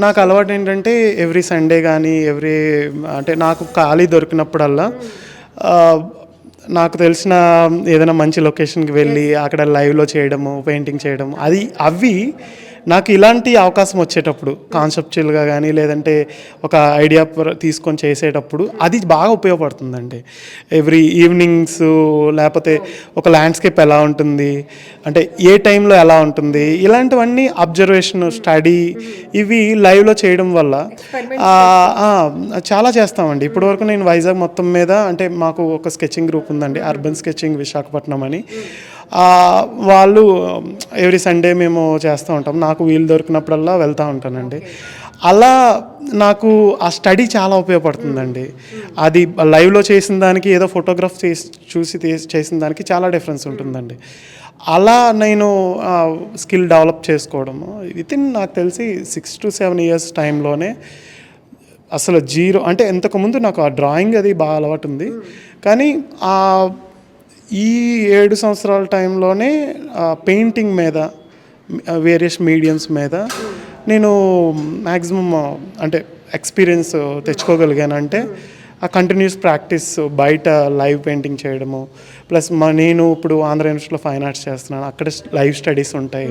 నాకు అలవాటు ఏంటంటే ఎవ్రీ సండే కానీ అంటే నాకు ఖాళీ దొరికినప్పుడల్లా నాకు తెలిసిన ఏదైనా మంచి లొకేషన్కి వెళ్ళి అక్కడ లైవ్లో చేయడము, పెయింటింగ్ చేయడము, అవి నాకు ఇలాంటి అవకాశం వచ్చేటప్పుడు కాన్సెప్చువల్గా కానీ లేదంటే ఒక ఐడియా తీసుకొని చేసేటప్పుడు అది బాగా ఉపయోగపడుతుందండి. ఎవ్రీ ఈవినింగ్స్ లేకపోతే ఒక ల్యాండ్స్కేప్ ఎలా ఉంటుంది, అంటే ఏ టైంలో ఎలా ఉంటుంది, ఇలాంటివన్నీ అబ్జర్వేషన్, స్టడీ ఇవి లైవ్లో చేయడం వల్ల చాలా చేస్తామండి. ఇప్పటివరకు నేను వైజాగ్ మొత్తం మీద అంటే మాకు ఒక స్కెచింగ్ గ్రూప్ ఉందండి, అర్బన్ స్కెచింగ్ విశాఖపట్నం అని. వాళ్ళు ఎవ్రీ సండే మేము చేస్తూ ఉంటాం. నాకు వీలు దొరికినప్పుడల్లా వెళ్తూ ఉంటానండి. అలా నాకు ఆ స్టడీ చాలా ఉపయోగపడుతుందండి. అది లైవ్లో చేసిన దానికి ఏదో ఫోటోగ్రాఫ్ చూసి చేసిన దానికి చాలా డిఫరెన్స్ ఉంటుందండి. అలా నేను స్కిల్ డెవలప్ చేసుకోవడము వితిన్ నాకు తెలిసి 6 to 7 years టైంలోనే అసలు జీరో అంటే ఇంతకుముందు నాకు ఆ డ్రాయింగ్ అది బాగా అలవాటు ఉంది, కానీ ఈ 7 సంవత్సరాల టైంలోనే పెయింటింగ్ మీద వేరియస్ మీడియమ్స్ మీద నేను మ్యాక్సిమం అంటే ఎక్స్పీరియన్స్ తెచ్చుకోగలిగాను. అంటే ఆ కంటిన్యూస్ ప్రాక్టీస్, బయట లైవ్ పెయింటింగ్ చేయడము, ప్లస్ నేను ఇప్పుడు ఆంధ్ర యూనివర్సిటీలో ఫైన్ ఆర్ట్స్ చేస్తున్నాను, అక్కడ లైవ్ స్టడీస్ ఉంటాయి.